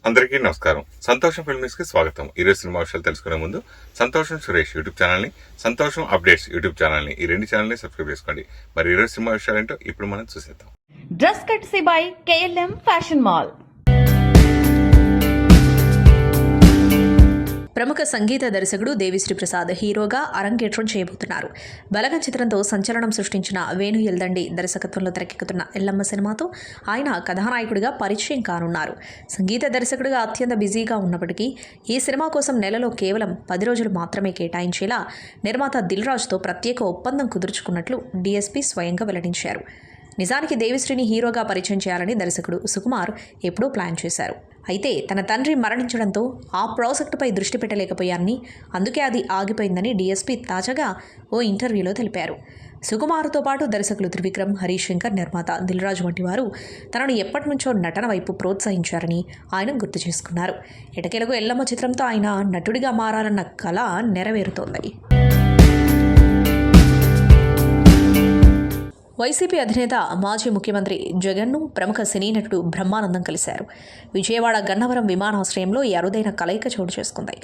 అందరికీ నమస్కారం. సంతోషం ఫిల్మ్స్ కి స్వాగతం. ఈరోజు సినిమా విషయాలు తెలుసుకునే ముందు సంతోషం సురేష్ యూట్యూబ్ ఛానల్ని, సంతోషం అప్డేట్స్ యూట్యూబ్ ఛానల్ని, ఈ రెండు ఛానల్ని సబ్స్క్రైబ్ చేసుకోండి. మరి ఈరోజు సినిమా విషయాలు ఏంటో ఇప్పుడు మనం చూసేద్దాం. Dress కట్సీ by KLM fashion mall. ప్రముఖ సంగీత దర్శకుడు దేవిశ్రీ ప్రసాద్ హీరోగా అరంగేట్రం చేయబోతున్నారు. బలగం చిత్రంతో సంచలనం సృష్టించిన వేణు ఎల్దండి దర్శకత్వంలో తెరకెక్కుతున్న ఎల్లమ్మ సినిమాతో ఆయన కథానాయకుడిగా పరిచయం కానున్నారు. సంగీత దర్శకుడిగా అత్యంత బిజీగా ఉన్నప్పటికీ ఈ సినిమా కోసం నెలలో కేవలం 10 రోజులు మాత్రమే కేటాయించేలా నిర్మాత దిల్ రాజుతో ప్రత్యేక ఒప్పందం కుదుర్చుకున్నట్లు డీఎస్పీ స్వయంగా వెల్లడించారు. నిజానికి దేవిశ్రీని హీరోగా పరిచయం చేయాలని దర్శకుడు సుకుమార్ ఎప్పుడూ ప్లాన్ చేశారు. అయితే తన తండ్రి మరణించడంతో ఆ ప్రాజెక్టుపై దృష్టి పెట్టలేకపోయారని, అందుకే అది ఆగిపోయిందని డీఎస్పీ తాజాగా ఓ ఇంటర్వ్యూలో తెలిపారు. సుకుమార్తో పాటు దర్శకులు త్రివిక్రమ్, హరీష్ శంకర్, నిర్మాత దిల్ రాజు వంటి వారు తనను ఎప్పటి నుంచో నటన వైపు ప్రోత్సహించారని ఆయన గుర్తు చేసుకున్నారు. ఎటకేలకు ఎల్లమ్మ చిత్రంతో ఆయన నటుడిగా మారాలన్న కల నెరవేరుతోంది. వైసీపీ అధినేత మాజీ ముఖ్యమంత్రి జగన్ను ప్రముఖ సినీ నటుడు బ్రహ్మానందం కలిశారు. విజయవాడ గన్నవరం విమానాశ్రయంలో ఈ అరుదైన కలయిక చోటు చేసుకుంది.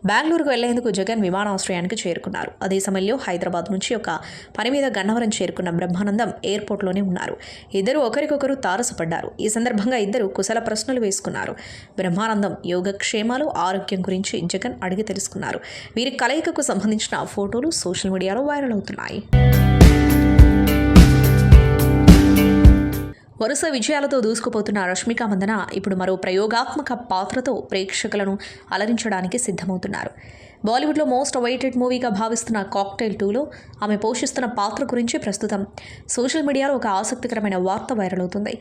బెంగళూరుకు వెళ్లేందుకు జగన్ విమానాశ్రయానికి చేరుకున్నారు. అదే సమయంలో హైదరాబాద్ నుంచి ఒక పని మీద గన్నవరం చేరుకున్న బ్రహ్మానందం ఎయిర్పోర్ట్లోనే ఉన్నారు. ఇద్దరు ఒకరికొకరు తారసపడ్డారు. ఈ సందర్భంగా ఇద్దరు కుశల ప్రశ్నలు వేసుకున్నారు. బ్రహ్మానందం యోగక్షేమాలు, ఆరోగ్యం గురించి జగన్ అడిగి తెలుసుకున్నారు. వీరి కలయికకు సంబంధించిన ఫోటోలు సోషల్ మీడియాలో వైరల్ అవుతున్నాయి. వరుస విజయాలతో దూసుకుపోతున్న రష్మిక మందన ఇప్పుడు మరో ప్రయోగాత్మక పాత్రతో ప్రేక్షకులను అలరించడానికి సిద్ధమవుతున్నారు. బాలీవుడ్లో మోస్ట్ అవైటెడ్ మూవీగా భావిస్తున్న కాక్టైల్ 2లో ఆమె పోషిస్తున్న పాత్ర గురించి ప్రస్తుతం సోషల్ మీడియాలో ఒక ఆసక్తికరమైన వార్త వైరల్ అవుతుంది.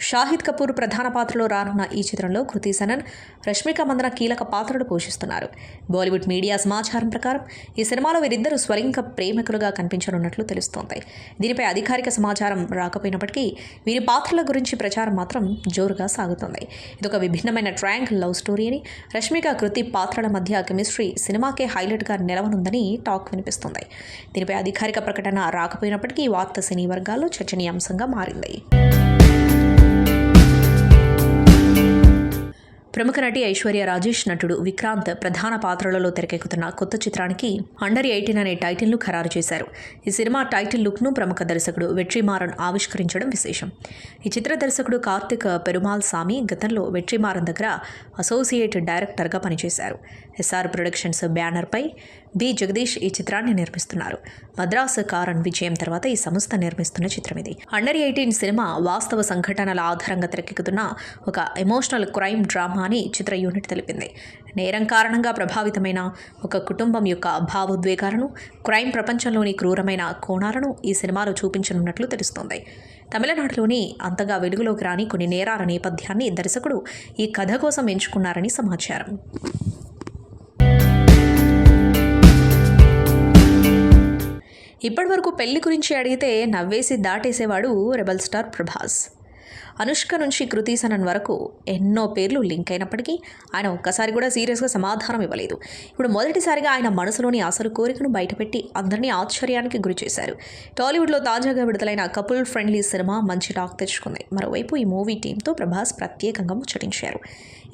షాహిద్ కపూర్ ప్రధాన పాత్రలో రానున్న ఈ చిత్రంలో కృతి సనన్, రష్మిక మందన కీలక పాత్రలు పోషిస్తున్నారు. బాలీవుడ్ మీడియా సమాచారం ప్రకారం ఈ సినిమాలో వీరిద్దరూ స్వలింగ ప్రేమికులుగా కనిపించనున్నట్లు తెలుస్తోంది. దీనిపై అధికారిక సమాచారం రాకపోయినప్పటికీ వీరి పాత్రల గురించి ప్రచారం మాత్రం జోరుగా సాగుతోంది. ఇదొక విభిన్నమైన ట్రయాంగిల్ లవ్ స్టోరీ అని, రష్మిక కృతి పాత్రల మధ్య కెమిస్ట్రీ సినిమాకే హైలైట్గా నిలవనుందని టాక్ వినిపిస్తుంది. దీనిపై అధికారిక ప్రకటన రాకపోయినప్పటికీ ఈ వార్త సినీ వర్గాల్లో చర్చనీయాంశంగా మారింది. ప్రముఖ నటి ఐశ్వర్య రాజేష్, నటుడు విక్రాంత్ ప్రధాన పాత్రలలో తెరకెక్కుతున్న కొత్త చిత్రానికి అండర్ 18 అనే టైటిల్ను ఖరారు చేశారు. ఈ సినిమా టైటిల్ లుక్ను ప్రముఖ దర్శకుడు వెట్రిమారన్ ఆవిష్కరించడం విశేషం. ఈ చిత్ర దర్శకుడు కార్తిక్ పెరుమాల్ సామి గతంలో వెట్రిమారన్ దగ్గర అసోసియేట్ డైరెక్టర్గా పనిచేశారు. SR ప్రొడక్షన్స్ బ్యానర్పై బి జగదీష్ ఈ చిత్రాన్ని నిర్మిస్తున్నారు. మద్రాసు కారన్ విజయం తర్వాత ఈ సంస్థ నిర్మిస్తున్న చిత్రం ఇది. అండర్ 18 సినిమా వాస్తవ సంఘటనల ఆధారంగా తెరకెక్కుతున్న ఒక ఎమోషనల్ క్రైమ్ డ్రామా అని చిత్ర యూనిట్ తెలిపింది. నేరం కారణంగా ప్రభావితమైన ఒక కుటుంబం యొక్క భావోద్వేగాలను, క్రైమ్ ప్రపంచంలోని క్రూరమైన కోణాలను ఈ సినిమాలో చూపించనున్నట్లు తెలుస్తోంది. తమిళనాడులోని అంతగా వెలుగులోకి రాని కొన్ని నేరాల నేపథ్యాన్ని దర్శకుడు ఈ కథ కోసం ఎంచుకున్నారని సమాచారం. ఇప్పటివరకు పెళ్లి గురించి అడిగితే నవ్వేసి దాటేసేవాడు రెబల్ స్టార్ ప్రభాస్. అనుష్క నుంచి కృతి సనన్ వరకు ఎన్నో పేర్లు లింక్ అయినప్పటికీ ఆయన ఒక్కసారి కూడా సీరియస్గా సమాధానం ఇవ్వలేదు. ఇప్పుడు మొదటిసారిగా ఆయన మనసులోని అసలు కోరికను బయటపెట్టి అందరినీ ఆశ్చర్యానికి గురి చేశారు. టాలీవుడ్లో తాజాగా విడుదలైన కపుల్ ఫ్రెండ్లీ సినిమా మంచి టాక్ తెచ్చుకుంది. మరోవైపు ఈ మూవీ టీంతో ప్రభాస్ ప్రత్యేకంగా ముచ్చటించారు.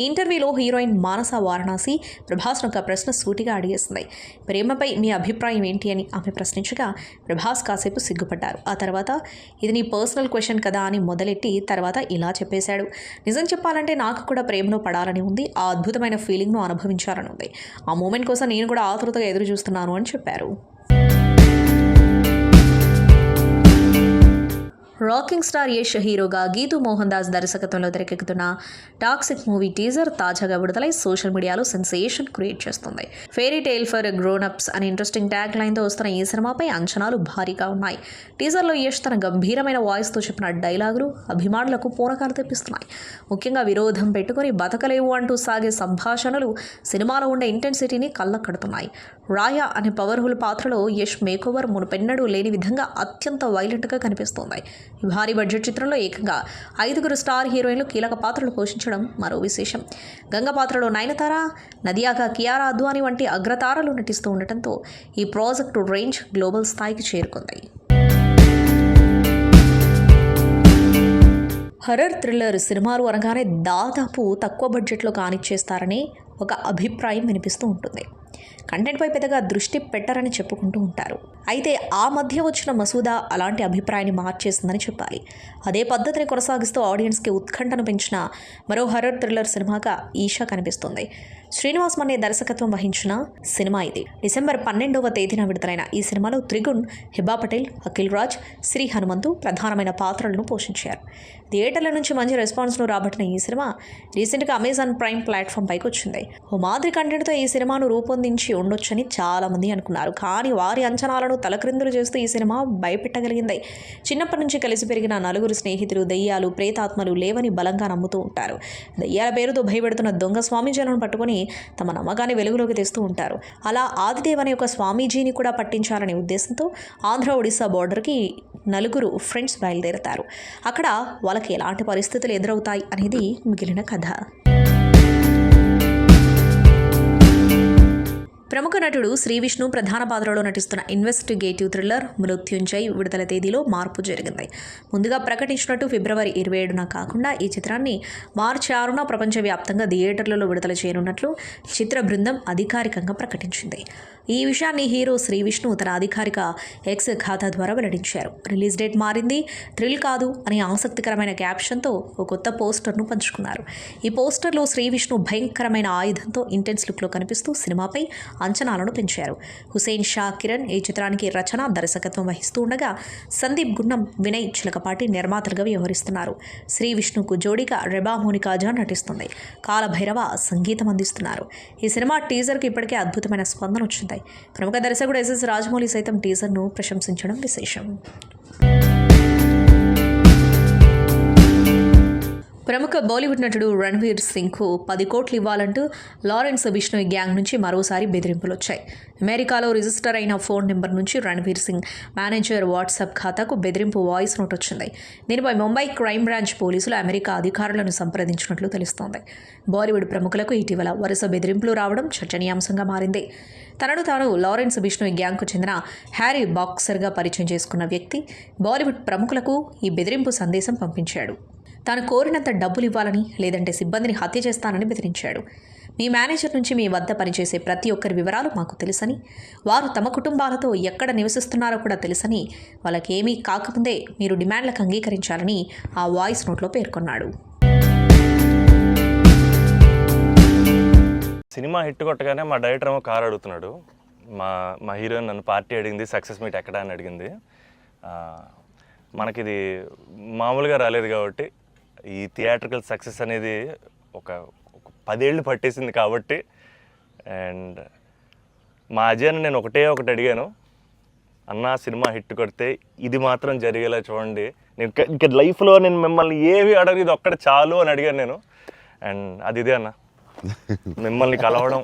ఈ ఇంటర్వ్యూలో హీరోయిన్ మానస వారణాసి ప్రభాస్ను ఒక ప్రశ్న సూటిగా అడిగేసింది. ప్రేమపై మీ అభిప్రాయం ఏంటి అని ఆమె ప్రశ్నించగా ప్రభాస్ కాసేపు సిగ్గుపడ్డారు. ఆ తర్వాత ఇది నీ పర్సనల్ క్వశ్చన్ కదా అని మొదలెట్టి తర్వాత ఇలా చెప్పేశాడు. నిజం చెప్పాలంటే నాకు కూడా ప్రేమలో పడాలని ఉంది, ఆ అద్భుతమైన ఫీలింగ్ను అనుభవించాలని ఉంది. ఆ మూమెంట్ కోసం నేను కూడా ఆతృతగా ఎదురు చూస్తున్నాను అని చెప్పారు. రాకింగ్ స్టార్ యష్ హీరోగా గీతూ మోహన్ దాస్ దర్శకత్వంలో తెరకెక్కుతున్న టాక్సిక్ మూవీ టీజర్ తాజాగా విడుదలై సోషల్ మీడియాలో సెన్సేషన్ క్రియేట్ చేస్తుంది. Fairy tale for grown ups అనే ఇంట్రెస్టింగ్ ట్యాగ్ లైన్తో వస్తున్న ఈ సినిమాపై అంచనాలు భారీగా ఉన్నాయి. టీజర్లో యష్ తన గంభీరమైన వాయిస్తో చెప్పిన డైలాగులు అభిమానులకు పూనకాలు తెప్పిస్తున్నాయి. ముఖ్యంగా విరోధం పెట్టుకుని బతకలేవు అంటూ సాగే సంభాషణలు సినిమాలో ఉండే ఇంటెన్సిటీని కళ్ళకడుతున్నాయి. రాయా అనే పవర్ఫుల్ పాత్రలో యష్ మేకోవర్ మునుపెన్నడూ లేని విధంగా అత్యంత వైలెంట్గా కనిపిస్తోంది. ఈ భారీ బడ్జెట్ చిత్రంలో ఏకంగా 5 స్టార్ హీరోయిన్లు కీలక పాత్రలు పోషించడం మరో విశేషం. గంగ పాత్రలో నయనతార, నదియాగా కియారా అద్వానీ వంటి అగ్రతారలు నటిస్తూ ఉండటంతో ఈ ప్రాజెక్టు రేంజ్ గ్లోబల్ స్థాయికి చేరుకుంది. హర్రర్ థ్రిల్లర్ సినిమాలు అనగానే దాదాపు తక్కువ బడ్జెట్లో కానిచ్చేస్తారని ఒక అభిప్రాయం వినిపిస్తూ ఉంటుంది. కంటెంట్పై పెద్దగా దృష్టి పెట్టరని చెప్పుకుంటూ ఉంటారు. అయితే ఆ మధ్య వచ్చిన మసూదా అలాంటి అభిప్రాయాన్ని మార్చేసిందని చెప్పాలి. అదే పద్ధతిని కొనసాగిస్తూ ఆడియన్స్కి ఉత్కంఠను పెంచిన మరో హర్రర్ థ్రిల్లర్ సినిమాగా ఈషా కనిపిస్తుంది. శ్రీనివాస్ మన్నే దర్శకత్వం వహించిన సినిమా ఇది. డిసెంబర్ 12వ తేదీన విడుదలైన ఈ సినిమాలో త్రిగుణ్, హిబా పటేల్, అఖిల్ రాజ్, శ్రీ హనుమంతు ప్రధానమైన పాత్రలను పోషించారు. థియేటర్ల నుంచి మంచి రెస్పాన్స్ను రాబట్టిన ఈ సినిమా రీసెంట్గా అమెజాన్ ప్రైమ్ ప్లాట్ఫామ్ పైకి వచ్చింది. ఓ మాదిరి కంటెంట్తో ఈ సినిమాను రూపొందించి ఉండొచ్చని చాలామంది అనుకున్నారు. కానీ వారి అంచనాలను తలక్రిందులు చేస్తూ ఈ సినిమా భయపెట్టగలిగింది. చిన్నప్పటి నుంచి కలిసి పెరిగిన నలుగురు స్నేహితులు దెయ్యాలు, ప్రేతాత్మలు లేవని బలంగా నమ్ముతూ ఉంటారు. దెయ్యాల పేరుతో భయపెడుతున్న దొంగ స్వామీజీలను పట్టుకొని తమ నమ్మకాన్ని వెలుగులోకి తెస్తూ ఉంటారు. అలా ఆదిదేవ్ అనే ఒక స్వామీజీని కూడా పట్టించాలనే ఉద్దేశంతో ఆంధ్ర ఒడిశా బోర్డర్కి నలుగురు ఫ్రెండ్స్ బయలుదేరతారు. అక్కడ వాళ్ళకి ఎలాంటి పరిస్థితులు ఎదురవుతాయి అనేది మిగిలిన కథ. ప్రముఖ నటుడు శ్రీ విష్ణు ప్రధాన పాత్రలో నటిస్తున్న ఇన్వెస్టిగేటివ్ థ్రిల్లర్ మృత్యుంజయ్ విడుదల తేదీలో మార్పు జరిగింది. ముందుగా ప్రకటించినట్టు ఫిబ్రవరి 27న కాకుండా ఈ చిత్రాన్ని మార్చి 6న ప్రపంచవ్యాప్తంగా థియేటర్లలో విడుదల చేయనున్నట్లు చిత్ర బృందం అధికారికంగా ప్రకటించింది. ఈ విషయాన్ని హీరో శ్రీ విష్ణు తన అధికారిక ఎక్స్ ఖాతా ద్వారా వెల్లడించారు. రిలీజ్ డేట్ మారింది, థ్రిల్ కాదు అనే ఆసక్తికరమైన క్యాప్షన్తో ఒక కొత్త పోస్టర్ను పంచుకున్నారు. ఈ పోస్టర్లో శ్రీ విష్ణు భయంకరమైన ఆయుధంతో ఇంటెన్స్ లుక్లో కనిపిస్తూ సినిమాపై అంచనాలను పెంచారు. హుసేన్ షా కిరణ్ ఈ చిత్రానికి రచన, దర్శకత్వం వహిస్తూ ఉండగా సందీప్ గున్నం, వినయ్ చిలకపాటి నిర్మాతలుగా వ్యవహరిస్తున్నారు. శ్రీ విష్ణుకు జోడీగా రెబా మోనికాజా నటిస్తుంది. కాలభైరవ సంగీతం అందిస్తున్నారు. ఈ సినిమా టీజర్కి ఇప్పటికే అద్భుతమైన స్పందన వచ్చింది. ప్రముఖ దర్శకుడు ఎస్ఎస్ రాజమౌళి సైతం టీజర్ను ప్రశంసించడం విశేషం. ప్రముఖ బాలీవుడ్ నటుడు రణ్వీర్ సింగ్కు 10 కోట్లు ఇవ్వాలంటూ లారెన్స్ బిష్ణోయ్ గ్యాంగ్ నుంచి మరోసారి బెదిరింపులు వచ్చాయి. అమెరికాలో రిజిస్టర్ అయిన ఫోన్ నెంబర్ నుంచి రణ్వీర్ సింగ్ మేనేజర్ వాట్సాప్ ఖాతాకు బెదిరింపు వాయిస్ నోట్ వచ్చింది. దీనిపై ముంబై క్రైమ్ బ్రాంచ్ పోలీసులు అమెరికా అధికారులను సంప్రదించినట్లు తెలుస్తోంది. బాలీవుడ్ ప్రముఖులకు ఇటీవల వరుస బెదిరింపులు రావడం చర్చనీయాంశంగా మారింది. తనను తాను లారెన్స్ బిష్ణోయ్ గ్యాంగ్కు చెందిన హ్యారీ బాక్సర్గా పరిచయం చేసుకున్న వ్యక్తి బాలీవుడ్ ప్రముఖులకు ఈ బెదిరింపు సందేశం పంపించాడు. తాను కోరినంత డబ్బులు ఇవ్వాలని, లేదంటే సిబ్బందిని హత్య చేస్తానని బెదిరించాడు. మీ మేనేజర్ నుంచి మీ వద్ద పనిచేసే ప్రతి ఒక్కరి వివరాలు మాకు తెలుసని, వారు తమ కుటుంబాలతో ఎక్కడ నివసిస్తున్నారో కూడా తెలుసని, వాళ్ళకేమీ కాకముందే మీరు డిమాండ్లకు అంగీకరించాలని ఆ వాయిస్ నోట్లో పేర్కొన్నాడు. సినిమా హిట్ కొట్టగానే మా డైరెక్టర్ ఏమో కారు అడుగుతున్నాడు. మా హీరోయిన్ నన్ను పార్టీ అడిగింది, సక్సెస్ మీట్ ఎక్కడ అని అడిగింది. మనకిది మామూలుగా రాలేదు కాబట్టి ఈ థియేట్రికల్ సక్సెస్ అనేది ఒక 10 ఏళ్ళు పట్టేసింది కాబట్టి. అండ్ మా అజయ్ని నేను ఒకటి అడిగాను, అన్న సినిమా హిట్ కొడితే ఇది మాత్రం జరిగేలా చూడండి, నేను ఇంకా లైఫ్లో నేను మిమ్మల్ని ఏవి అడగదు, ఇది ఒక్కటి చాలు అని అడిగాను నేను. అండ్ అది ఇదే అన్న, మిమ్మల్ని కలవడం.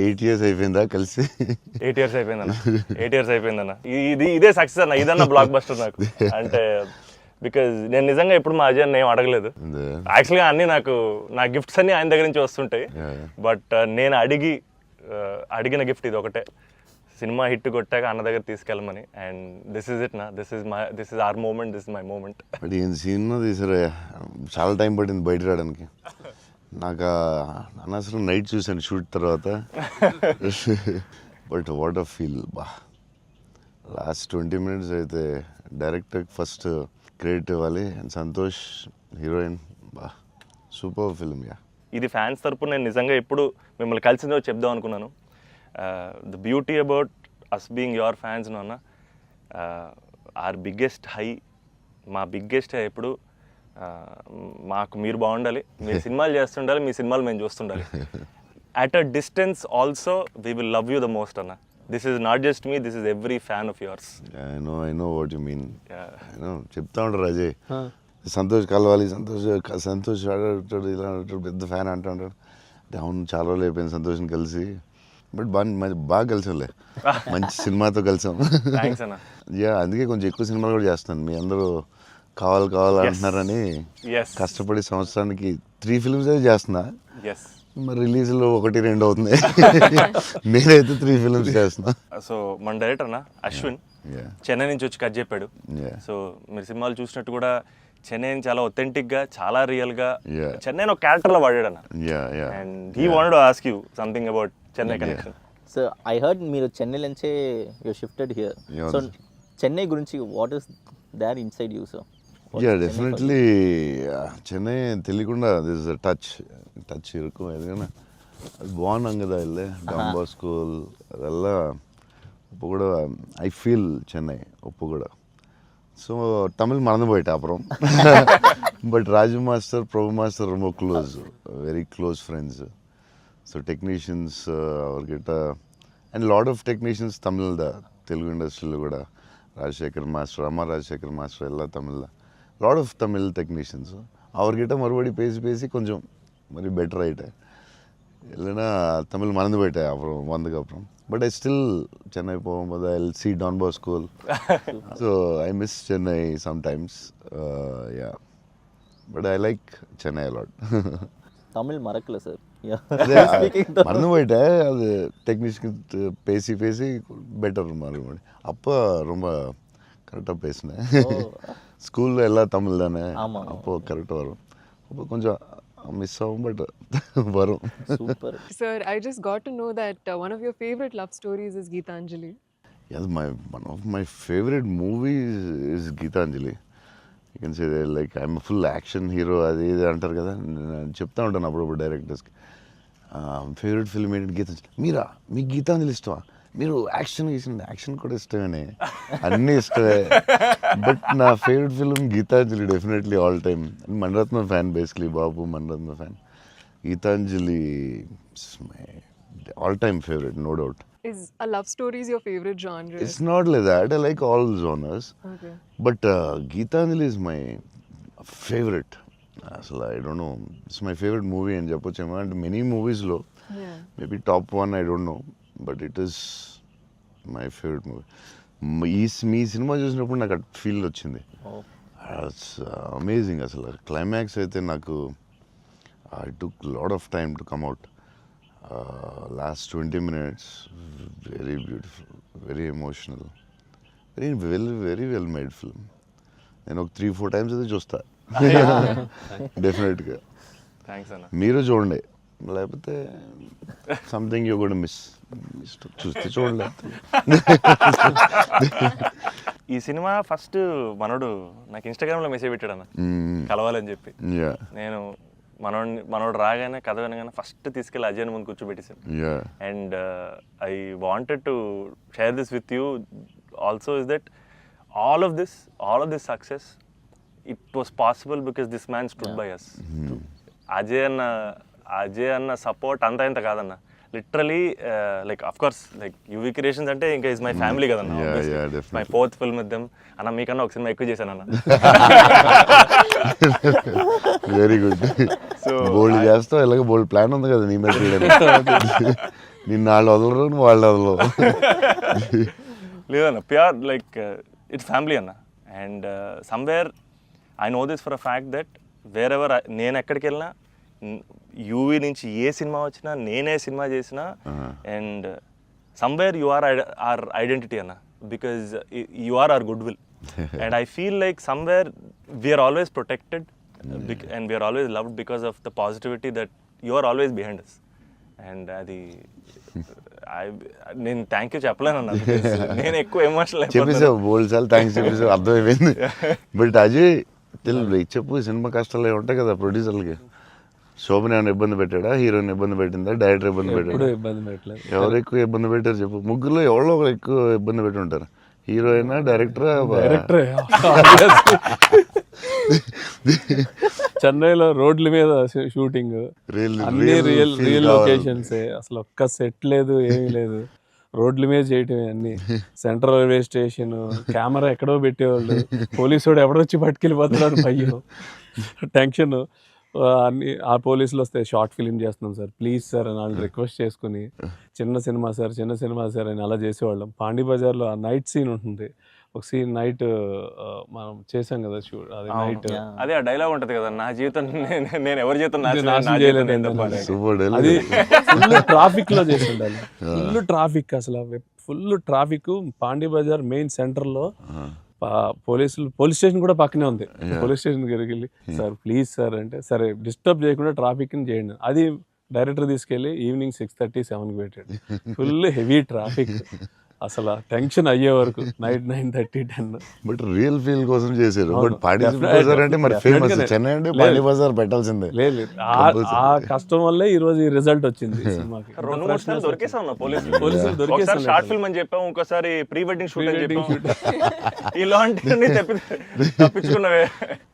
8 years అయిపోయిందా కలిసి? 8 years అయిపోయిందన్న. 8 years అయిపోయిందన్న. ఇదే సక్సెస్ అన్న, ఇదన్న బ్లాక్ బస్టర్ నాకు. అంటే బికాజ్ నేను నిజంగా ఎప్పుడు మా అజయ్ ఏం అడగలేదు. యాక్చువల్గా అన్నీ నా గిఫ్ట్స్ అన్నీ ఆయన దగ్గర నుంచి వస్తుంటాయి. బట్ నేను అడిగిన గిఫ్ట్ ఇది ఒకటే, సినిమా హిట్ కొట్టాక అన్న దగ్గర తీసుకెళ్ళమని. అండ్ దిస్ ఇస్ ఇట్ నా, this is our moment, this is my moment. But ఈయన సినిమా తీసారా, చాలా టైం పట్టింది బయట రావడానికి. నాకు అనవసరం నైట్ చూశాను షూట్ తర్వాత. బట్ వాట్ అ ఫీల్ బా. లాస్ట్ 20 minutes అయితే డైరెక్టర్కి ఫస్ట్ క్రెడిట్ ఇవ్వాలి. అండ్ సంతోష్ హీరోయిన్, బా సూపర్ ఫిల్మ్. యా, ఇది ఫ్యాన్స్ తరపున నేను నిజంగా ఎప్పుడు మిమ్మల్ని కలిసిందో చెప్దాం అనుకున్నాను. The beauty about us being your fans అన్న, ఆర్ బిగ్గెస్ట్ హై, మా బిగ్గెస్ట్ హై ఎప్పుడు మాకు మీరు బాగుండాలి, మీరు సినిమాలు చేస్తుండాలి, మీ సినిమాలు మేము చూస్తుండాలి. At a distance also we will love you the most అన్న. This is not just me, this is every fan of yours. I know what you mean. చెప్తా ఉంటారు అజయ్, సంతోష్ కలవాలి, సంతోష్ ఆడాడు, ఇలా పెద్ద ఫ్యాన్ అంటాడు. అవును, చాలా రోజులు అయిపోయింది సంతోష్ని కలిసి. బట్ బాగా కలిసాంలే, మంచి సినిమాతో కలిసాం. యా, అందుకే కొంచెం ఎక్కువ సినిమాలు కూడా చేస్తాను. మీ అందరూ కావాలి అంటున్నారని కష్టపడి సంవత్సరానికి 3 films అయితే చేస్తున్నా. మరి రిలీజ్లో 1-2 అవుతుంది. నేనైతే 3 films చేస్తున్నా. సో మన డైరెక్టర్ అన్న అశ్విన్ చెన్నై నుంచి వచ్చి కట్ చెప్పాడు. సో మీరు సినిమాలు చూసినట్టు కూడా చెన్నైని చాలా ఒథెంటిక్గా చాలా రియల్గా Yeah. చెన్నైని ఒక క్యారెక్టర్లో వాడాడు అన్న. Yeah and he wanted to ask you something about Chennai connection. So I heard మీరు చెన్నై నుంచే you shifted here. Yeah. So Chennai గురించి what is there inside you? So definitely Chennai తెలియకుండా దిస్ టచ్ ఇరుకు ఎందుకన్నా అది బాగున్నాం కదా వెళ్ళే డాంబా స్కూల్ ಅದೆಲ್ಲ உப்பு கூட ஐ ஃபீல் சென்னை உப்பு கூட ஸோ தமிழ் மறந்து போயிட்டேன் அப்புறம் but Raju master Prabhu master ரொம்ப close very close friends so technicians அவர்கிட்ட and lot of technicians Tamil Telugu ఇండస్ట్రీలో కూడా ராஜசேகர் மாஸ்டர் அம்மா ராஜசேகர் மாஸ்டர் எல்லாம் தமிழில் லாட் ஆஃப் தமிழ் டெக்னீஷியன்ஸு அவர்கிட்ட மறுபடி பேசி கொஞ்சம் மாதிரி பெட்டர் ஆகிட்டேன் இல்லைன்னா தமிழ் மறந்து போயிட்டேன் அப்புறம் வந்ததுக்கப்புறம் பட் ஐ ஸ்டில் சென்னை போகும்போது I see Don Bosco school so I miss Chennai sometimes yeah but I like Chennai a lot Tamil மறக்கல சார். மறந்து போயிட்டேன் அது டெக்னீஷியன் பேசி பெட்டர் மறுபடி அப்போ ரொம்ப கரெக்டாக பேசினேன். ஸ்கூலில் எல்லாம் தமிழ் தானே, அப்போது கரெக்டாக வரும். அப்போ கொஞ்சம் மிஸ் ஆகும் பட் வரும். Super. Sir, I just got to know that one of your favorite love stories is Geetanjali. Yes, one of my favorite movies is Geetanjali. You can say that, like I'm a full action hero. అది ఇది అంటారు కదా, నేను చెప్తా ఉంటాను అప్పుడప్పుడు డైరెక్టర్స్కి. Favourite film ఏంటి గీతాంజలి. మీరా మీకు గీతాంజలి ఇష్టమా? మీరు యాక్షన్ కూడా ఇష్టమే, అన్నీ ఇష్టమే. బట్ నా favourite film Geethanjali definitely all time. Mani Ratnam fan basically, బాబు Mani Ratnam fan. Geethanjali my all time favourite, no doubt. Is a love story is your favorite genre? It's not like that. I like all genres. Okay. But Geetanjali is my favorite. అసలు I don't know, it's my favourite movie అని చెప్పొచ్చేమో. అంటే many మూవీస్లో Yeah. Maybe top 1 I don't know, but it is my favourite movie. Me cinema చూసినప్పుడు నాకు at feel వచ్చింది. It's amazing. అసలు climax అయితే నాకు I took lot of time to come out. Last 20 minutes, very beautiful, very emotional, very well made film. నేను ఒక 3-4 times అయితే చూస్తా డెఫినెట్గా. థ్యాంక్స్ అన్న. మీరు చూడండి, లేకపోతే సంథింగ్ యూ కూడా మిస్. చూస్తే చూడండి. ఈ సినిమా ఫస్ట్ మనోడు నాకు ఇన్స్టాగ్రామ్లో మెసేజ్ పెట్టాడు అన్న, కలవాలని చెప్పి. యా నేను మనోడు రాగానే కథ వినగానే ఫస్ట్ తీసుకెళ్ళి అజయ్ ముందు కూర్చోబెట్టేసాను. Yeah and I wanted to share this with you also is that all of this success, it was possible because this man stood by us. Ajay అన్న సపోర్ట్ అంతా ఇంత కాదన్న, literally like of course like UV creations అంటే ఇంకా is my family కదన్న. My 4th film with them అన్న. మీకన్నా ఒక సినిమా ఎక్కువ చేశాను అన్న. Very good. సో బోల్డ్ చేస్తావు, ఎలాగో బోల్డ్ ప్లాన్ ఉంది కదా నీ మీద. నిన్న వాళ్ళు వదలరు, వాళ్ళు వదలరు. లేదన్న, ప్యూర్ లైక్ ఇట్స్ ఫ్యామిలీ అన్న. And somewhere I know this for a fact that wear ever నేను ఎక్కడికి వెళ్ళినా, యూవీ నుంచి ఏ సినిమా వచ్చినా, నేనే సినిమా చేసినా, and somewhere you are are identity అన్న, because you are our good will. And I feel like somewhere we're always protected and we're always loved because of the positivity that you are always behind us. And అది నేను thank you చెప్పలేనన్నా, నేను ఎక్కువ emotional చెప్పేసావు బోల్డ్ సార్లు, thanks చెప్పేసావు, అర్థమైపోయింది. But Ajay చెప్పు, cinema కష్టాలు ఏమి ఉంటాయి కదా ప్రొడ్యూసర్లకి. శోభన్ ఏమైనా ఇబ్బంది పెట్టాడా? హీరోయిన్ ఇబ్బంది పెట్టిందా? డైరెక్టర్ ఇబ్బంది పెట్టాడా? ఎవరు ఎక్కువ ఇబ్బంది పెట్టారు చెప్పు? ముగ్గురులో ఎవరో ఒకరు ఎక్కువ ఇబ్బంది పెట్టి ఉంటారు. హీరోయినా, డైరెక్టరా? చెన్నైలో రోడ్ల మీద షూటింగ్, అన్ని రియల్ లొకేషన్స్. అసలు ఒక్క సెట్ లేదు, ఏమీ లేదు. రోడ్ల మీద చేయటమే అన్ని. సెంట్రల్ రైల్వే స్టేషన్, కెమెరా ఎక్కడో పెట్టేవాళ్ళు, పోలీసు వాడు ఎవడో వచ్చి పట్టుకెళ్ళిపోతున్నాడు, భయం, టెన్షన్. అన్ని ఆ పోలీసులు వస్తే షార్ట్ ఫిలిం చేస్తున్నాం సార్, ప్లీజ్ సార్ అని వాళ్ళు రిక్వెస్ట్ చేసుకుని, చిన్న సినిమా సార్ అని అలా చేసేవాళ్ళం. పాండీ బజార్లో ఆ నైట్ సీన్ ఉంటుంది, ఒక సీన్ నైట్ మనం చేసాం కదా షూట్, అది నైట్. అదే ఆ డైలాగ్ ఉంటది కదా, నా జీవితం నేను ఎవరి జీవితం నాశనం చేయలేదు. అది ఫుల్ ట్రాఫిక్ లో చేసి ఉండాలి. ఫుల్ ట్రాఫిక్, అసలు full traffic. Pondy Bazaar main centre లో పోలీస్ స్టేషన్ కూడా పక్కనే ఉంది. పోలీస్ స్టేషన్ దగ్గరికి వెళ్ళి సార్ ప్లీజ్ సార్ అంటే సరే డిస్టర్బ్ చేయకుండా ట్రాఫిక్ని చేయండి. అది డైరెక్టర్ తీసుకెళ్ళి ఈవినింగ్ 6:30, 7కి పెట్టాడు. ఫుల్ హెవీ ట్రాఫిక్, అసలు టెన్షన్ అయ్యే వరకు నైట్ 9:30, 10. బట్ రియల్ ఫీల్ కోసం చేశారు. But Pondy Definitely. బజార్ అంటే మరి ఫేమస్, Definitely. చెన్నై అంటే పాండి బజార్ పెట్టాల్సిందే. లేదు ఆ కష్టం వల్లే ఈ రోజు ఈ రిజల్ట్ వచ్చింది సినిమాకి. 2-3 సార్లు దొరికేసాం పోలీసులు. పోలీసులు దొరికేసాం. ఒకసారి షార్ట్ ఫిల్మ్ అని చెప్పాం, ఇంకోసారి ప్రీ వెడ్డింగ్ షూట్ అని చెప్పాం. ఇలాంటివన్నీ తప్పించుకున్నవే.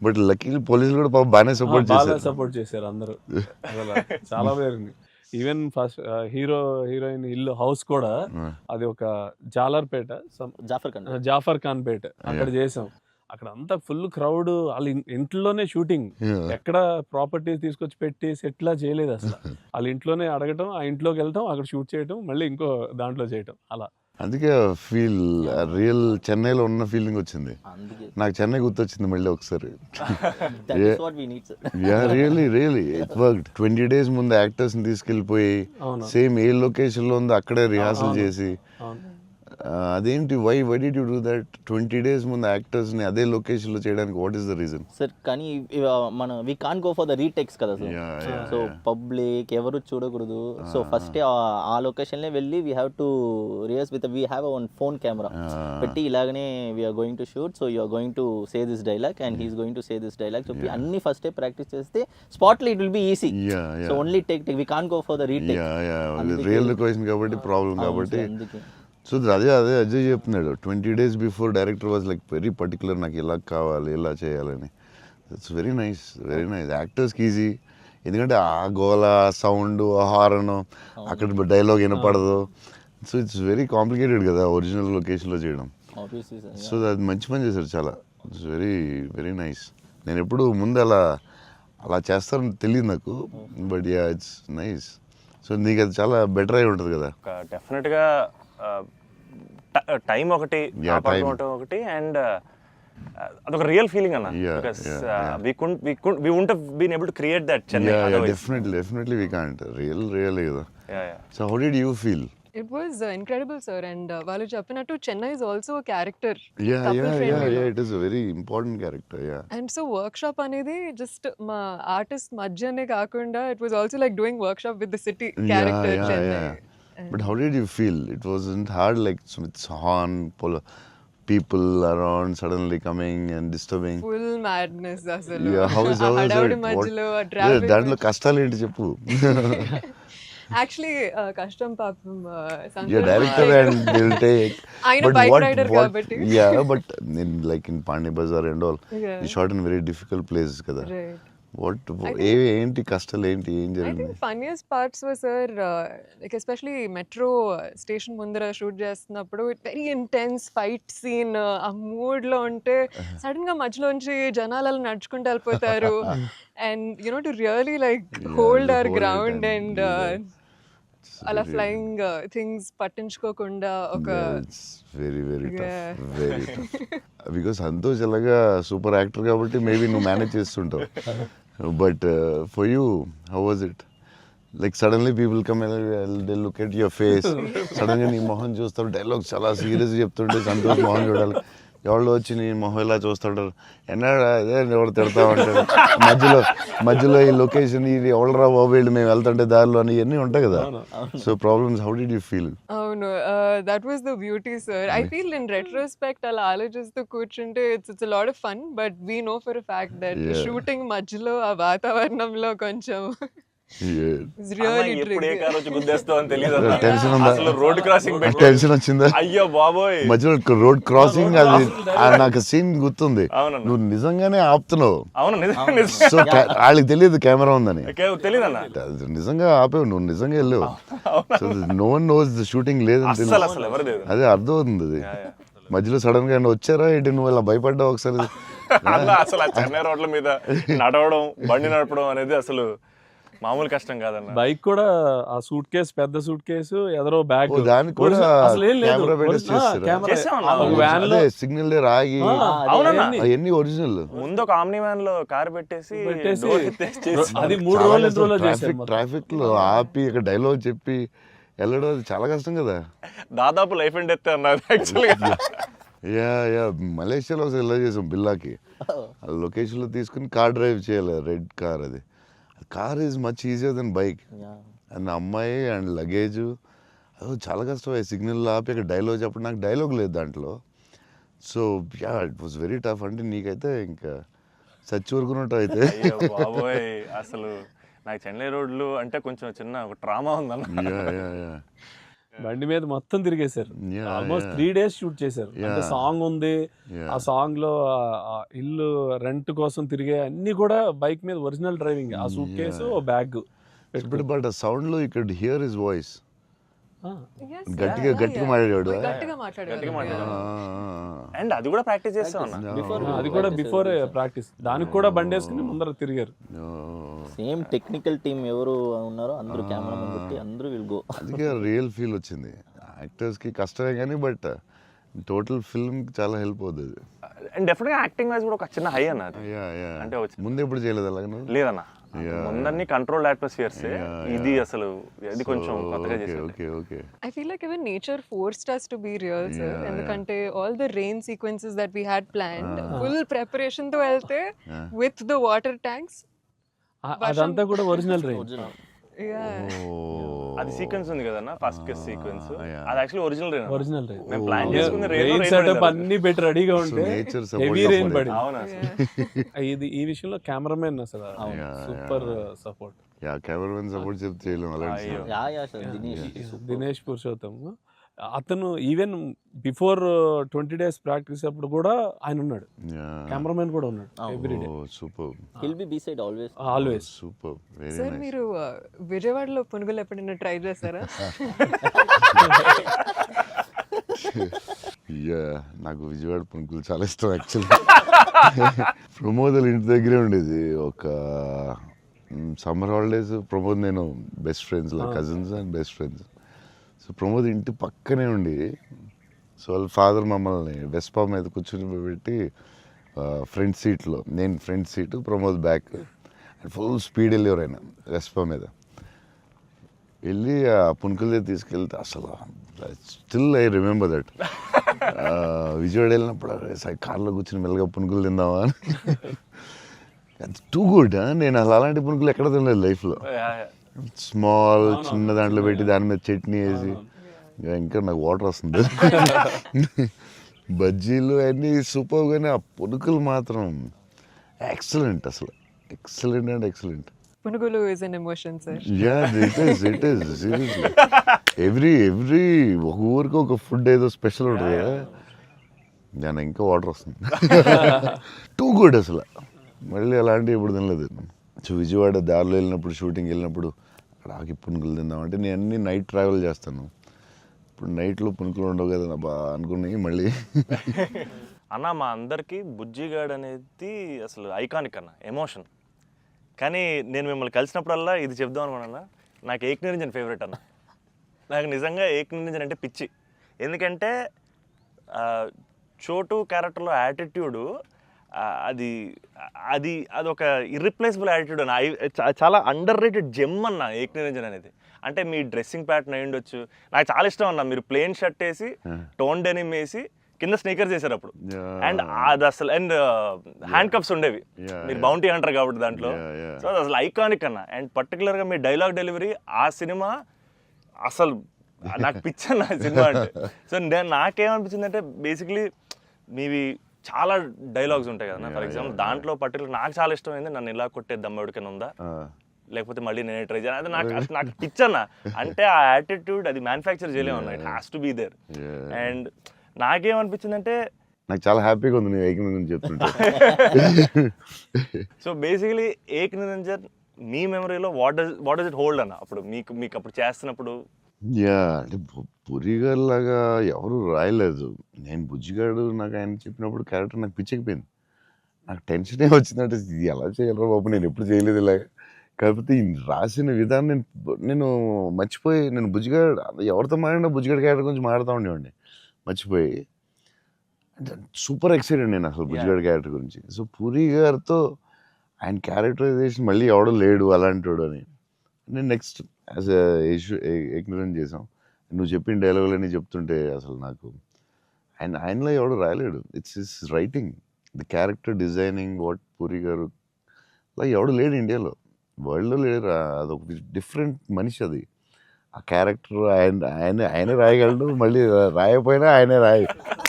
బట్ లక్కీ పోలీసులు కూడా పాపం బాగానే సపోర్ట్ బాగా చేశారు. సపోర్ట్ చేశారు అందరూ. అసలు చాలా పేరుంది. ఈవెన్ ఫస్ట్ హీరోయిన్ ఇల్లు హౌస్ కూడా అది ఒక జాలర్పేట, జాఫర్ ఖాన్ పేట అక్కడ చేసాం. అక్కడ అంతా ఫుల్ క్రౌడ్, వాళ్ళ ఇంట్లోనే షూటింగ్. ఎక్కడ ప్రాపర్టీస్ తీసుకొచ్చి పెట్టి సెట్లా చేయలేదు అసలు. వాళ్ళ ఇంట్లోనే అడగటం, ఆ ఇంట్లోకి వెళ్తాం, అక్కడ షూట్ చేయటం, మళ్ళీ ఇంకో దాంట్లో చేయటం అలా. అందుకే ఫీల్ రియల్ చెన్నైలో ఉన్న ఫీలింగ్ వచ్చింది నాకు. చెన్నై గుర్తొచ్చింది మళ్ళీ ఒకసారి. Really it worked. 20 days ముందు యాక్టర్స్ ని తీసుకెళ్ళిపోయి సేమ్ ఏ లొకేషన్ లో ఉందో అక్కడే రిహార్సల్ చేసి, అదేంటి why did you do that? 20 days ముందు యాక్టర్స్ ని అదే లొకేషన్ లో చేయడానికి what is the reason? Sir కానీ మన we can't go for the retakes కదా సార్. సో పబ్లిక్ ఎవరు చూడకూడదు. సో ఫస్ట్ ఆ లొకేషన్లే వెళ్ళి we have to rehearse with we have one phone camera పెట్టి ఇలాగనే we are going to shoot, so you are going to say this dialogue and he's going to say this dialogue చెప్పి అన్ని ఫస్టే ప్రాక్టీస్ చేస్తే స్పాట్లో it will be easy. So only take we can't go for the retake. Real location కాబట్టి problem కాబట్టి. So అదే అజయ్ చెప్తున్నాడు 20 days before director was like very particular, నాకు ఇలా కావాలి ఇలా చేయాలని. ఇట్స్ వెరీ నైస్ యాక్టర్స్కి ఈజీ. ఎందుకంటే ఆ గోల, సౌండ్, హారన్, అక్కడ డైలాగ్ వినపడదు. సో ఇట్స్ వెరీ కాంప్లికేటెడ్ కదా ఒరిజినల్ లొకేషన్లో చేయడం. సో అది మంచి పని చేశారు చాలా. It's very nice. నేను ఎప్పుడు ముందు అలా చేస్తారని తెలియదు నాకు, but yeah it's nice. So నీకు అది చాలా బెటర్ అయి ఉంటుంది కదా. డెఫినెట్గా టైం ఒకటి, ఒకటి, అండ్ అదొక రియల్ ఫీలింగ్ అన్న. Because we wouldn't have been able to create that Chennai otherwise. Definitely we can't. Really కదా. So how did you feel? It was incredible, sir. And వాళ్ళు చెప్పినట్టు Chennai is also a character. Yeah, it is a very important character. And so workshop అనేది just మా artist మధ్యనే కాకుండా it was also like doing workshop with the city character Chennai. But how did you feel? It wasn't hard, like it's horn, people around suddenly coming and disturbing. Full madness అసలు. How is హడావుడి మధ్యలో traffic. దాంట్లో కష్టాలు ఏంటి చెప్పు. Actually కష్టం పాపం director and Dil take. ఆయన బైక్ రైడర్ కాబట్టి. But in like in Pandi Bazaar and all, you shot in very difficult places కదా. ఏంటి కష్టాలు ఏంటి, ఏం జరిగింది? Funniest parts were sir like especially metro station ముందర షూట్ చేస్తున్నప్పుడు వెరీ ఇంటెన్స్ ఫైట్ సీన్. ఆ మూడ్ లో ఉంటే సడన్ గా మధ్యలోంచి జనాలు నడుచుకుంటూ వెళ్ళిపోతారు. And you know to really like hold hour ground and అలా ఫ్లయింగ్ థింగ్స్ పట్టించుకోకుండా ఒక వెరీ టఫ్. బికాస్ సంతోష్ ఎలాగా సూపర్ యాక్టర్ కాబట్టి మేబీ నువ్వు మేనేజ్ చేస్తుంటావు. But for you how was it? Like suddenly people come they look at your face, సడన్గా నీ మొహం చూస్తారు, డైలాగ్ చాలా సీరియస్ చెప్తుంటే సంతోష్ మొహం చూడాలి. ఎవరు వచ్చి నీ మొహం ఇలా చూస్తుంటారు, అదే ఎవరు తిడతా ఉంటారు మధ్యలో ఈ లొకేషన్ ఇది ఎవడరా బాబు వీళ్ళు మేము వెళ్తుంటే దారిలో అని ఇవన్నీ ఉంటాయి కదా. So problems how did you feel? అవును, that was the beauty sir. I feel in retrospect అలా ఆలోచిస్తూ కూర్చుంటే it's a lot of fun. But we know for a fact that shooting మధ్యలో ఆ వాతావరణంలో కొంచెం రోడ్ క్రాసింగ్ టెన్షన్ వచ్చిందా? అయ్యో బాబోయ్, మధ్యలో రోడ్ క్రాసింగ్ అది నాకు సీన్ గుర్తుంది. నువ్వు నిజంగానే ఆపుతున్నావు. సో వాళ్ళకి తెలియదు కెమెరా ఉందని, నిజంగా ఆపేవు, నువ్వు నిజంగా వెళ్ళావు. So no one knows the shooting లేదని తెలియదు. అదే అర్థం అవుతుంది. అది మధ్యలో సడన్ గా వచ్చారా ఏంటి, నువ్వు ఇలా భయపడ్డావు ఒకసారి. అసలు ఆ చెన్నై రోడ్ల మీద నడవడం, బండి నడపడం అనేది అసలు మామూలు కష్టం కాదన్న. బైక్ కూడా ఆ సూట్ కేసు, పెద్ద సూట్ కేసు, ఎదరో బ్యాగ్, దానికి కూడా సిగ్నల్ రాగి అవన్నీ ఒరిజినల్. ముందు ఒక ఆమ్ని వ్యాన్ లో కార్ పెట్టేసి అది 3 రోజులు ట్రాఫిక్ లో ఆపి ఇక్కడ డైలాగ్ చెప్పి వెళ్ళడం అది చాలా కష్టం కదా. దాదాపు లైఫ్ అండ్ డెత్ అన్నారు యాక్చువల్గా. యా మలేషియాలో ఒకసారి ఇలా చేసాం బిల్లాకి. ఆ లొకేషన్లో తీసుకుని కార్ డ్రైవ్ చేయాలి, రెడ్ కార్. అది car is much easier then bike. And అమ్మాయి అండ్ లగేజ్ అది చాలా కష్టం. సిగ్నల్ ఆపి అక్కడ డైలాగ్ చెప్పడం, నాకు డైలాగ్ లేదు దాంట్లో. So yeah it was very tough. అంటే నీకైతే ఇంకా చచ్చి ఊరుకున్నట్టు అయితే. అయ్యో బాబోయ్, అసలు నాకు చెన్నై రోడ్లు అంటే కొంచెం చిన్న ఒక ట్రామా ఉందన్న. యా బండి మీద మొత్తం తిరిగేశారు. Yeah, almost yeah. 3 days shoot చేశారు. అంటే Yeah. సాంగ్ ఉంది, Yeah. ఆ సాంగ్ లో ఆ ఇల్లు రెంట్ కోసం తిరిగే అన్ని కూడా బైక్ మీద ఒరిజినల్ డ్రైవింగ్. ఆ సూట్ కేసు, బ్యాగ్. బట్ ఆ సౌండ్ లో ఇక్కడ హియర్ హిస్ వాయిస్ Yes, గట్టిగా yeah, గట్టిగా yeah. మాట్లాడాడు. గట్టిగా మాట్లాడాడు. అండ్ అది కూడా ప్రాక్టీస్ చేస్తాం అన్న. అది కూడా బిఫోర్ ప్రాక్టీస్. దానికి కూడా బండి వేసుకుని ముందర తిరిగారు. సేమ్ టెక్నికల్ టీమ్ ఎవరు ఉన్నారో అందరూ కెమెరామెన్ బట్టి అందరూ విల్ గో. అందుకే రియల్ ఫీల్ వచ్చింది. యాక్టర్స్ కి కష్టమే కానీ బట్ టోటల్ ఫిల్మ్ చాలా హెల్ప్ అవుతుంది. అండ్ డెఫినెట్గా యాక్టింగ్ వైజ్ కూడా ఒక చిన్న హై అన్న అది. అంటే వచ్చింది. ముందు ఎప్పుడు చేయలేదు అలాగే నువ్వు? లేదన్న, ముందన్ని కంట్రోల్ అట్మాస్ఫియర్స్. ఇది అసలు ఇది కొంచెం కొత్తగా చేశారు. Okay I feel like even nature forced us to be real, sir. ఎందుకంటే all the rain sequences that we had planned, full preparation తో వెళ్తే with the water tanks. అదంతా కూడా ఒరిజినల్ రేంజ్. Yeah. అది సీక్వెన్స్ ఉంది కదన్న, ఫస్ట్ కేస్ సీక్వెన్స్. అది actually original rain. Original range. మేము ప్లాన్ చేసుకుని రెయిన్ సెటప్ అన్ని పెట్టి రెడీగా ఉంటే నేచర్ హెవీ రెయిన్ పడింది. అవునా ఇది ఈ విషయంలో కెమెరామెన్ అసలు super support. Yeah cameraman support చెప్తే చేయలేము అలాంటి. యా సార్, దినేష్ పురుషోత్తం అతను ఈవెన్ బిఫోర్ 20 days ప్రాక్టీస్ అప్పుడు కూడా ఆయన ఉన్నాడు. కెమెరామెన్ కూడా ఉన్నాడు everyday. Super he'll be beside always. Always. Super very sir nice. మీరు విజయవాడలో పునుగులు ఎప్పుడైనా ట్రై చేస్తారా? యా నాకు విజయవాడ పునుకులు చాలా ఇష్టం యాక్చువల్లీ. ప్రమోద్ ఇంటి దగ్గరే ఉండేది. ఒక సమ్మర్ హాలిడేస్ ప్రమోద్ నేను best friends, cousins and best friends. So Pramod ఇంటి పక్కనే ఉండి, సో వాళ్ళ ఫాదర్ మమ్మల్ని వెస్పా మీద కూర్చొని పెట్టి ఫ్రంట్ సీట్లో, నేను front seat, Pramod back, full speed వెళ్ళేవారు ఆయన వెస్పా మీద. వెళ్ళి ఆ పునుకుల దగ్గర తీసుకెళ్తే అసలు still I remember that. Vijayawada వెళ్ళినప్పుడు కార్లో కూర్చొని మెల్లగా పునుకులు తిందామా అని. Too good. నేను అసలు అలాంటి పునుకులు ఎక్కడ తినలేదు లైఫ్లో. స్మాల్ చిన్న దాంట్లో పెట్టి దాని మీద చట్నీ వేసి, ఇంకా నాకు వాటర్ వస్తుంది. బజ్జీలు అన్నీ సూపర్, కానీ ఆ పునుకులు మాత్రం ఎక్సలెంట్, అసలు ఎక్సలెంట్ అండ్ ఎక్సలెంట్. పునుగులు is an emotion, sir. Yeah, it is seriously. Every ఒక ఊరికి ఒక ఫుడ్ ఏదో స్పెషల్ ఉంటుంది కదా, దాని ఇంకా వాటర్ వస్తుంది. టూ గుడ్ అసలు. మళ్ళీ అలాంటివి ఎప్పుడు తినలేదు. సో విజయవాడ దారిలో వెళ్ళినప్పుడు, షూటింగ్ వెళ్ళినప్పుడు అక్కడ ఆకి పునుకులు తిందామంటే, నేను అన్ని నైట్ ట్రావెల్ చేస్తాను. ఇప్పుడు నైట్లో పునుకులు ఉండవు కదా బా అనుకుని మళ్ళీ. అన్న మా అందరికీ బుజ్జిగాడ్ అనేది అసలు ఐకానిక్ అన్న, ఎమోషన్. కానీ నేను మిమ్మల్ని కలిసినప్పుడల్లా ఇది చెప్దాం అనుకున్నా, నాకు ఏక్ నిరంజన్ ఫేవరెట్ అన్న. నాకు నిజంగా ఏక్ నిరంజన్ అంటే పిచ్చి. ఎందుకంటే చోటు క్యారెక్టర్లో యాటిట్యూడు అది అది అదొక ఇర్రిప్లేసబుల్ యాటిట్యూడ్ అన్న. చాలా అండర్ రేటెడ్ జెమ్ అన్న ఏక్ నిరంజన్ అనేది. అంటే మీ డ్రెస్సింగ్ ప్యాటర్న్ అయి ఉండొచ్చు, నాకు చాలా ఇష్టం అన్న. మీరు ప్లెయిన్ షర్ట్ వేసి టోన్ డెనిమ్ వేసి కింద స్నీకర్స్ చేశారు అప్పుడు. అండ్ అది అసలు, అండ్ హ్యాండ్ కప్స్ ఉండేవి, మీరు బౌంటీ అంటారు కాబట్టి దాంట్లో. సో అది అసలు ఐకానిక్ అన్న. అండ్ పర్టికులర్గా మీ డైలాగ్ డెలివరీ ఆ సినిమా అసలు నాకు పిచ్చన్న సినిమా అంటే. సో నాకేమనిపించింది అంటే, బేసిక్లీ మీవి చాలా డైలాగ్స్ ఉంటాయి కదా. ఫర్ ఎగ్జాంపుల్ దాంట్లో పర్టికులర్ నాకు చాలా ఇష్టమైంది, నన్ను ఇలా కొట్టే దమ్మడికైనా ఉందా, లేకపోతే మళ్ళీ నేనే ట్రై చేయాలి. అది నాకు పిచ్చన్న. అంటే ఆ యాటిట్యూడ్ అది మ్యానుఫ్యాక్చర్ చేయలేమన్నా, it has to be there. And నాకేమనిపించిందంటే, నాకు చాలా హ్యాపీగా ఉంది నేను ఏక్ నిరంజన్ చెప్తుంటే. సో బేసికలీ ఏక్ నిరంజన్ మీ మెమరీలో వాట్ డస్ ఇట్ హోల్డ్ అన్న అప్పుడు మీకు అప్పుడు చేస్తున్నప్పుడు? యా అంటే పురిగారు లాగా ఎవరు రాయలేదు. నేను బుజ్జిగాడు నాకు ఆయన చెప్పినప్పుడు క్యారెక్టర్ నాకు పిచ్చెక్కిపోయింది. నాకు టెన్షనే వచ్చిందంటే, ఇది ఎలా చేయాలరా బాబు, నేను ఎప్పుడు చేయలేదు ఇలాగా. కాకపోతే ఈ రాసిన విధానం నేను మర్చిపోయి, నేను బుజ్జిగాడు ఎవరితో మాట్లాడినా బుజ్జిగాడు క్యారెక్టర్ గురించి మాట్లాడుతూ ఉండేవాడిని మర్చిపోయి. అంటే సూపర్ ఎక్సైటెడ్ నేను అసలు బుజ్జిగాడు క్యారెక్టర్ గురించి. సో పూరి గారితో ఆయన క్యారెక్టరైజేషన్ మళ్ళీ ఎవడో లేడు అలాంటి అని నేను నెక్స్ట్ యాజ్ ఏక్ నిరంజన్ చేసాం. నువ్వు చెప్పిన డైలాగులన్నీ చెప్తుంటే అసలు నాకు ఆయనలో ఎవడు రాయలేడు. It's his writing, the character designing, what Puri garu అలా ఎవడు లేడు ఇండియాలో, వరల్డ్లో లేడు. అదొక డిఫరెంట్ మనిషి అది. ఆ క్యారెక్టర్ ఆయనే రాయగలడు, మళ్ళీ రాయకపోయినా ఆయనే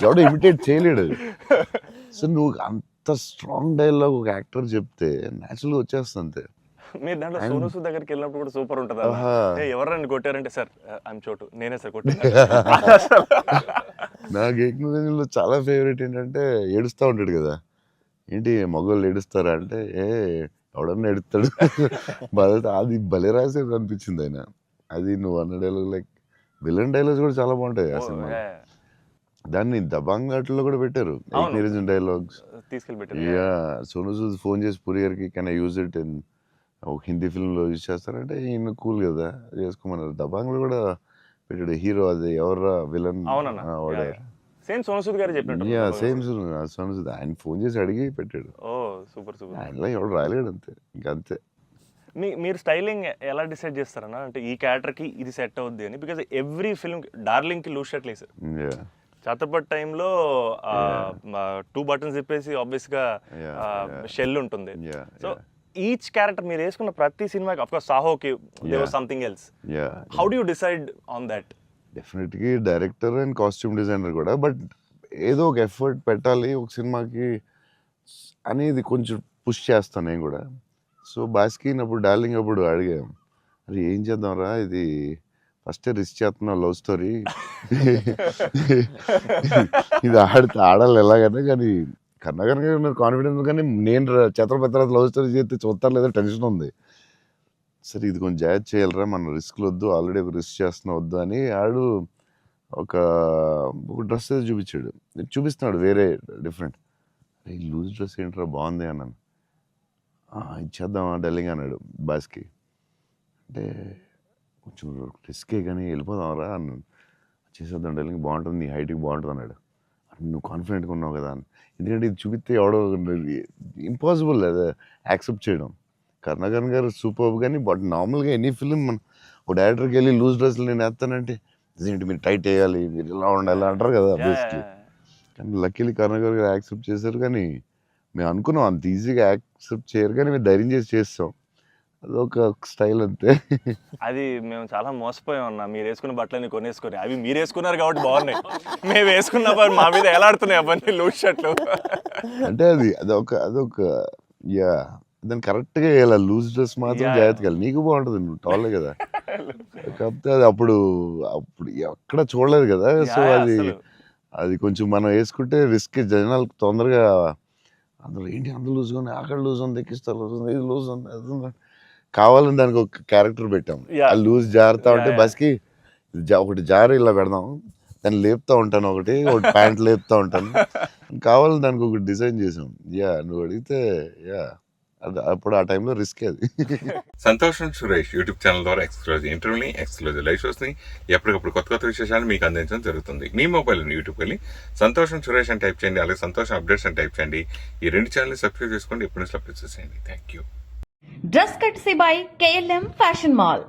ఎవడో ఇమిటేట్ చేయలేడు. సో నువ్వు అంత స్ట్రాంగ్ డైలాగ్ ఒక యాక్టర్ చెప్తే న్యాచురల్గా వచ్చేస్తుంది అంతే. మీరు దాంట్లో సోను సూద్ దగ్గరికి వెళ్ళినప్పుడు కూడా సూపర్ ఉంటుంది. ఆహా. ఎవరన్నా కొట్టారంటే సార్ ఐఎమ్ చోటు, నేనే సార్ కొట్టాను. నాకు ఏకనూజంలో చాలా ఫేవరెట్ ఏంటంటే ఏడుస్తూ ఉంటాడు కదా, ఏంటి మగవాళ్ళు ఏడుస్తారా అంటే ఎవడన్నా ఏడుస్తాడు. అది భలే రాసేది అనిపించింది ఆయన. అది నువ్వు అన్న డైలాగ్ లైక్ విలన్ డైలాగ్స్ కూడా చాలా బాగుంటాయి ఆ సినిమా. దాన్ని దబాంగ్ ఆటల్లో కూడా పెట్టారు, నిరంజన్ డైలాగ్స్ తీసుకెళ్ళి యా. సోను సూద్ ఫోన్ చేసి పూరి గారికి can I use it in ఒక హిందీ ఫిల్మ్లో యూజ్ చేస్తారంటే ఈయన కూల్ కదా చేసుకోమన్నారు. దబాంగ్లో కూడా పెట్టాడు హీరో, అది ఎవర్రా విలన్ వాడే. సేమ్ సోను సూద్ గారు చెప్పినట్టు. యా సేమ్ సోను సూద్ ఆయన ఫోన్ చేసి అడిగి పెట్టాడు. ఓ సూపర్ సూపర్. ఆయనలో ఎవడు రాయలేడు అంతే, ఇంకంతే. మీరు స్టైలింగ్ ఎలా డిసైడ్ చేస్తారన్నా, అంటే ఈ క్యారెక్టర్కి ఇది సెట్ అవుద్ది అని? బికాజ్ ఎవ్రీ ఫిల్మ్ డార్లింగ్కి లూజ్ షర్ట్ లేదు. యా ఛత్రపతి టైంలో 2 బటన్స్ చెప్పేసి ఆబ్వియస్గా షెల్ ఉంటుంది. సో ఈచ్ క్యారెక్టర్ మీరు వేసుకున్న ప్రతి సినిమాకి, ఆఫ్ కోర్స్ సాహోకి there was something else. How do you decide on that? డెఫినెట్గా డైరెక్టర్ అండ్ కాస్ట్యూమ్ డిజైనర్ కూడా, బట్ ఏదో ఒక ఎఫర్ట్ పెట్టాలి ఒక సినిమాకి అనేది కొంచెం పుష్ చేస్తాను నేను కూడా. సో బాస్కిన్ అప్పుడు డార్లింగ్ అప్పుడు అడిగాం, అది ఏం చేద్దాంరా, ఇది ఫస్ట్ రిస్క్ చేస్తున్నాం లవ్ స్టోరీ, ఇది ఆడాలి ఎలాగైనా, కానీ కర్ణాకర్ గారు కాన్ఫిడెన్స్, కానీ నేను ఛత్రపతి లవ్ స్టోరీ చేస్తే చూస్తారు లేదా టెన్షన్ ఉంది. సరే ఇది కొంచెం జాగ్రత్త చేయాలరా, మన రిస్క్లు వద్దు, ఆల్రెడీ రిస్క్ చేస్తున్నా వద్దు అని ఆడు ఒక డ్రెస్ చూపించాడు, చూపిస్తున్నాడు వేరే డిఫరెంట్. ఈ లూజ్ డ్రెస్ ఏంట్రా బాగుంది అన్నాను. ఇచ్చేద్దామా డార్లింగ్ అన్నాడు బాస్కి. అంటే కొంచెం రిస్కే కానీ వెళ్ళిపోదాంరా అన్నాను. చేసేద్దాం డార్లింగ్, బాగుంటుంది, నీ హైట్కి బాగుంటుంది అన్నాడు. నువ్వు కాన్ఫిడెంట్గా ఉన్నావు కదా అని. ఎందుకంటే ఇది చూపిస్తే ఎవడో ఇంపాసిబుల్ అది యాక్సెప్ట్ చేయడం. కర్ణాకర్ గారు సూపర్, కానీ బట్ నార్మల్గా ఎనీ ఫిలిం మన ఒక డైరెక్టర్కి వెళ్ళి లూజ్ డ్రెస్లు నేను వేస్తానంటే ఇదేంటి మీరు టైట్ వేయాలి, మీరు ఇలా ఉండాలి అంటారు కదా బేసిక్లీ. కానీ లక్కీలీ కర్ణాకర్ గారు యాక్సెప్ట్ చేశారు. కానీ మేము అనుకున్నాం అంత ఈజీగా యాక్సెప్ట్ చేయరు, కానీ మేము ధైర్యం చేసి చేస్తాం, అదొక స్టైల్ అంతే. అది మేము చాలా మోసపోయాం అన్న, మీరు వేసుకున్న బట్టలన్నీ కొనేసుకొని, అవి మీరు వేసుకున్నారు కాబట్టి బాగున్నాయి, మేము వేసుకున్నప్పుడు మా మీద ఎలా ఆడుతున్నాయి అవన్నీ లూజ్ షర్ట్లు. అంటే అదొక యా, దాన్ని కరెక్ట్గా వేయాలి, లూజ్ డ్రెస్ మాత్రం జాగ్రత్తగా వెళ్ళి, నీకు బాగుంటుంది, నువ్వు టాలే కదా. కాకపోతే అది అప్పుడు ఎక్కడ చూడలేదు కదా. సో అది కొంచెం మనం వేసుకుంటే రిస్క్, జనాలకు తొందరగా అందులో ఏంటి అంత లూజ్ ఉంది, అక్కడ లూజ్ ఉంది, ఎక్కిస్తా లూజ్ ఉంది, ఇది లూజ్ ఉంది, అది ఉంది, కావాలని దానికి ఒక క్యారెక్టర్ పెట్టాం. ఆ లూజ్ జారుతా ఉంటే బస్కి ఒకటి జారు ఇలా పెడదాం, దాన్ని లేపుతా ఉంటాను, ఒకటి ప్యాంట్ లేపుతా ఉంటాను, కావాలని దానికి ఒకటి డిజైన్ చేసాం. యా నువ్వు అడిగితే యా అప్పుడు ఆ టైంలో రిస్క్ అది. సంతోషం సురేష్ యూట్యూబ్ ఛానల్ ద్వారా ఎక్స్క్లూజివ్ ఇంటర్వ్యూని, ఎక్స్క్లూజివ్ లైవ్ షోస్ని, ఎప్పటికప్పుడు కొత్త విశేషాలు మీకు అందించడం జరుగుతుంది. మీ మొబైల్ని యూట్యూబ్కి వెళ్ళి సంతోషం సురేష్ అని టైప్ చేయండి, అలాగే సంతోషం అప్డేట్స్ అని టైప్ చేయండి. ఈ 2 ఛానల్ని సబ్స్క్రైబ్ చేసుకోండి, ఎప్పుడు అప్డేట్స్ చేయండి. Thank you. Dress కట్సీ by KLM fashion mall.